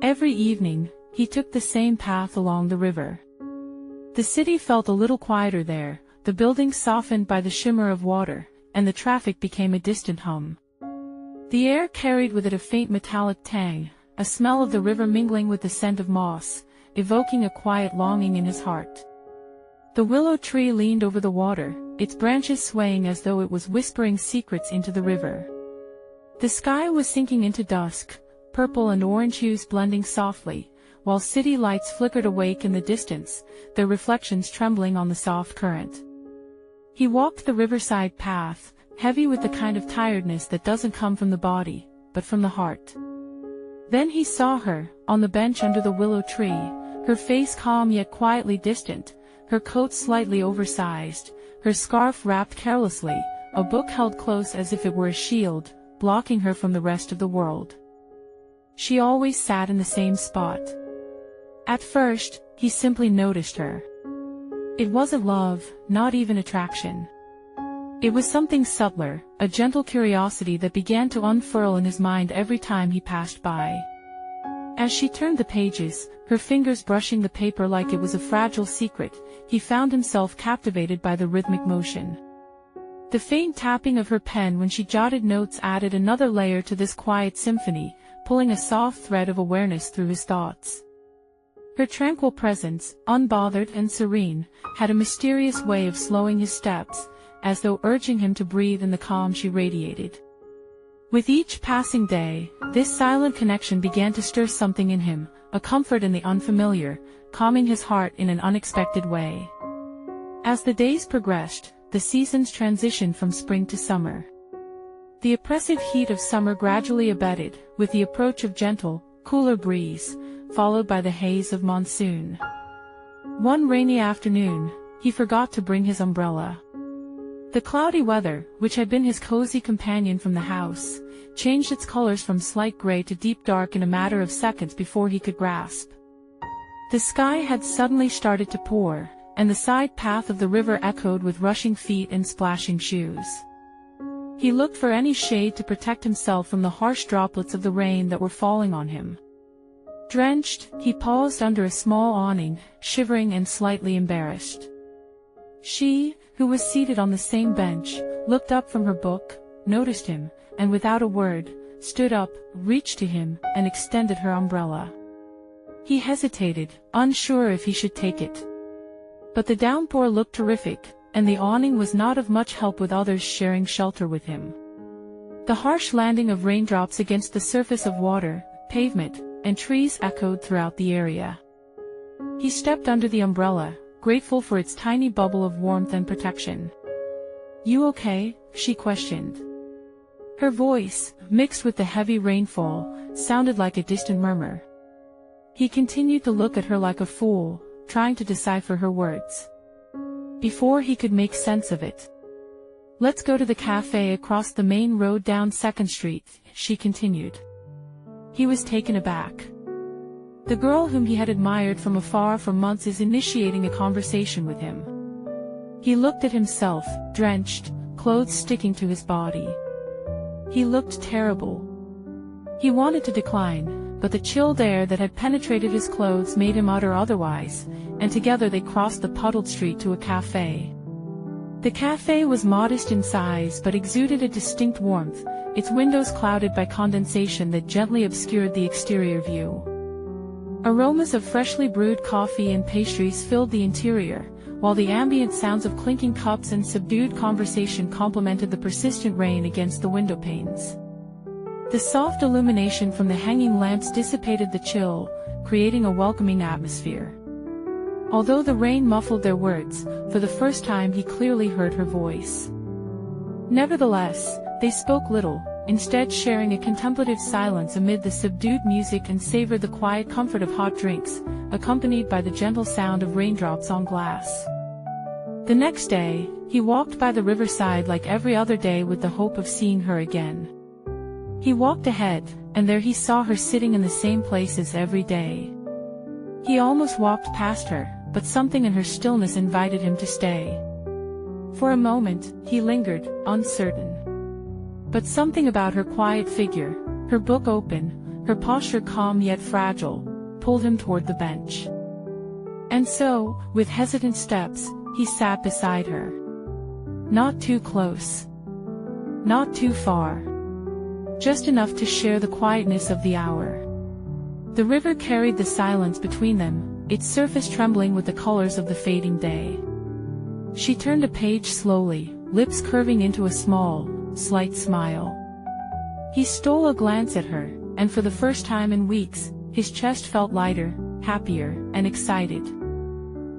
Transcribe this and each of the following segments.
Every evening, he took the same path along the river. The city felt a little quieter there, the buildings softened by the shimmer of water, and the traffic became a distant hum. The air carried with it a faint metallic tang, a smell of the river mingling with the scent of moss, evoking a quiet longing in his heart. The willow tree leaned over the water, its branches swaying as though it was whispering secrets into the river. The sky was sinking into dusk, purple and orange hues blending softly, while city lights flickered awake in the distance, their reflections trembling on the soft current. He walked the riverside path, heavy with the kind of tiredness that doesn't come from the body, but from the heart. Then he saw her, on the bench under the willow tree, her face calm yet quietly distant, her coat slightly oversized, her scarf wrapped carelessly, a book held close as if it were a shield, blocking her from the rest of the world. She always sat in the same spot. At first, he simply noticed her. It wasn't love, not even attraction. It was something subtler, a gentle curiosity that began to unfurl in his mind every time he passed by. As she turned the pages, her fingers brushing the paper like it was a fragile secret, he found himself captivated by the rhythmic motion. The faint tapping of her pen when she jotted notes added another layer to this quiet symphony, pulling a soft thread of awareness through his thoughts. Her tranquil presence, unbothered and serene, had a mysterious way of slowing his steps, as though urging him to breathe in the calm she radiated. With each passing day, this silent connection began to stir something in him, a comfort in the unfamiliar, calming his heart in an unexpected way. As the days progressed, the seasons transitioned from spring to summer. The oppressive heat of summer gradually abated, with the approach of gentle, cooler breeze, followed by the haze of monsoon. One rainy afternoon, he forgot to bring his umbrella. The cloudy weather, which had been his cozy companion from the house, changed its colors from slight gray to deep dark in a matter of seconds before he could grasp. The sky had suddenly started to pour, and the side path of the river echoed with rushing feet and splashing shoes. He looked for any shade to protect himself from the harsh droplets of the rain that were falling on him. Drenched, he paused under a small awning, shivering and slightly embarrassed. She, who was seated on the same bench, looked up from her book, noticed him, and without a word, stood up, reached to him, and extended her umbrella. He hesitated, unsure if he should take it. But the downpour looked terrific, and the awning was not of much help with others sharing shelter with him. The harsh landing of raindrops against the surface of water, pavement, and trees echoed throughout the area. He stepped under the umbrella, grateful for its tiny bubble of warmth and protection. "You okay?" she questioned. Her voice, mixed with the heavy rainfall, sounded like a distant murmur. He continued to look at her like a fool, trying to decipher her words. Before he could make sense of it. "Let's go to the cafe across the main road down 2nd Street, she continued. He was taken aback. The girl whom he had admired from afar for months is initiating a conversation with him. He looked at himself, drenched, clothes sticking to his body. He looked terrible. He wanted to decline, but the chilled air that had penetrated his clothes made him utter otherwise, and together they crossed the puddled street to a cafe. The cafe was modest in size but exuded a distinct warmth, its windows clouded by condensation that gently obscured the exterior view. Aromas of freshly brewed coffee and pastries filled the interior, while the ambient sounds of clinking cups and subdued conversation complemented the persistent rain against the window panes. The soft illumination from the hanging lamps dissipated the chill, creating a welcoming atmosphere. Although the rain muffled their words, for the first time he clearly heard her voice. Nevertheless, they spoke little, instead sharing a contemplative silence amid the subdued music and savored the quiet comfort of hot drinks, accompanied by the gentle sound of raindrops on glass. The next day, he walked by the riverside like every other day with the hope of seeing her again. He walked ahead, and there he saw her sitting in the same place as every day. He almost walked past her, but something in her stillness invited him to stay. For a moment, he lingered, uncertain. But something about her quiet figure, her book open, Her posture calm yet fragile, pulled him toward the bench. And so, with hesitant steps, he sat beside her. Not too close. Not too far. Just enough to share the quietness of the hour. The river carried the silence between them, its surface trembling with the colors of the fading day. She turned a page slowly, lips curving into a small, slight smile. He stole a glance at her, and for the first time in weeks, his chest felt lighter, happier, and excited.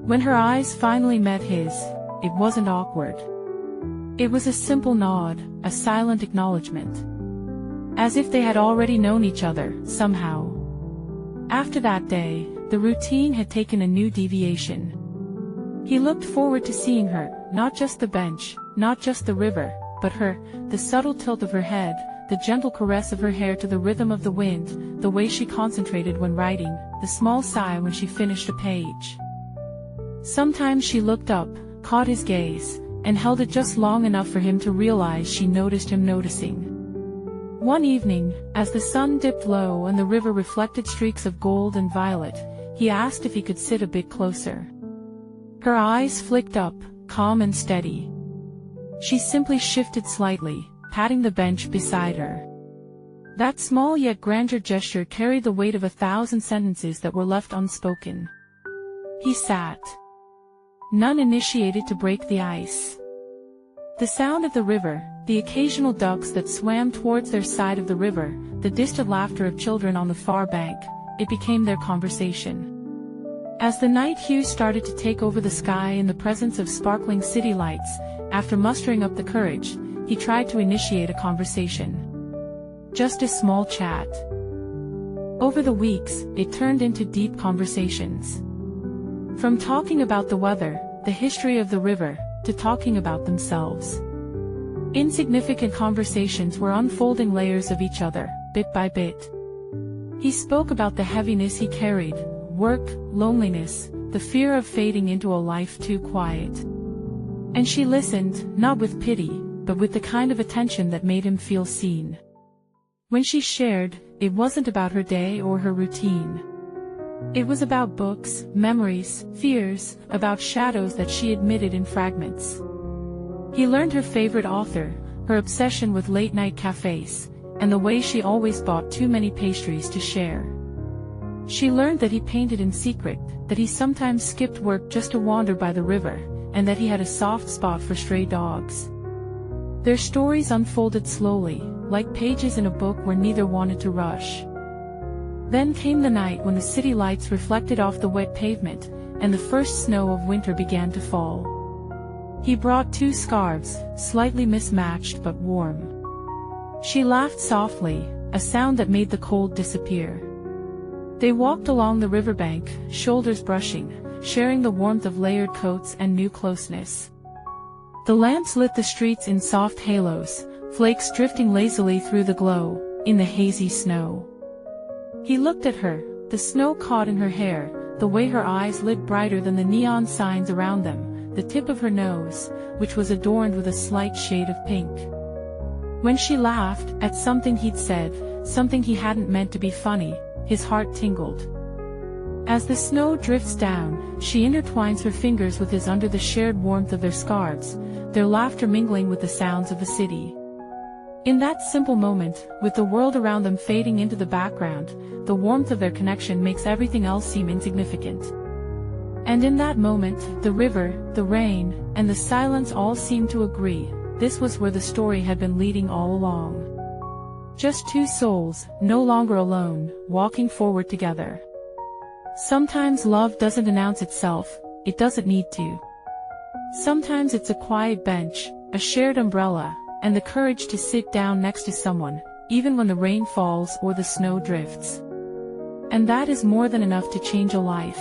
When her eyes finally met his, it wasn't awkward. It was a simple nod, a silent acknowledgement. As if they had already known each other, somehow. After that day, the routine had taken a new deviation. He looked forward to seeing her, not just the bench, not just the river, but her, the subtle tilt of her head, the gentle caress of her hair to the rhythm of the wind, the way she concentrated when writing, the small sigh when she finished a page. Sometimes she looked up, caught his gaze, and held it just long enough for him to realize she noticed him noticing. One evening, as the sun dipped low and the river reflected streaks of gold and violet, he asked if he could sit a bit closer. Her eyes flicked up, calm and steady. She simply shifted slightly, patting the bench beside her. That small yet grandeur gesture carried the weight of 1,000 sentences that were left unspoken. He sat. None initiated to break the ice. The sound of the river, the occasional ducks that swam towards their side of the river, the distant laughter of children on the far bank, it became their conversation. As the night hues started to take over the sky in the presence of sparkling city lights, after mustering up the courage, he tried to initiate a conversation. Just a small chat. Over the weeks, it turned into deep conversations. From talking about the weather, the history of the river, to talking about themselves. Insignificant conversations were unfolding layers of each other, bit by bit. He spoke about the heaviness he carried, work, loneliness, the fear of fading into a life too quiet. And she listened, not with pity, but with the kind of attention that made him feel seen. When she shared, it wasn't about her day or her routine. It was about books, memories, fears, about shadows that she admitted in fragments. He learned her favorite author, her obsession with late-night cafes, and the way she always bought too many pastries to share. She learned that he painted in secret, that he sometimes skipped work just to wander by the river, and that he had a soft spot for stray dogs. Their stories unfolded slowly, like pages in a book where neither wanted to rush. Then came the night when the city lights reflected off the wet pavement, and the first snow of winter began to fall. He brought 2 scarves, slightly mismatched but warm. She laughed softly, a sound that made the cold disappear. They walked along the riverbank, shoulders brushing, sharing the warmth of layered coats and new closeness. The lamps lit the streets in soft halos, flakes drifting lazily through the glow, in the hazy snow. He looked at her, the snow caught in her hair, the way her eyes lit brighter than the neon signs around them, the tip of her nose, which was adorned with a slight shade of pink. When she laughed, at something he'd said, something he hadn't meant to be funny, his heart tingled. As the snow drifts down, she intertwines her fingers with his under the shared warmth of their scarves, their laughter mingling with the sounds of the city. In that simple moment, with the world around them fading into the background, the warmth of their connection makes everything else seem insignificant. And in that moment, the river, the rain, and the silence all seemed to agree, this was where the story had been leading all along. Just 2 souls, no longer alone, walking forward together. Sometimes love doesn't announce itself, it doesn't need to. Sometimes it's a quiet bench, a shared umbrella, and the courage to sit down next to someone, even when the rain falls or the snow drifts. And that is more than enough to change a life.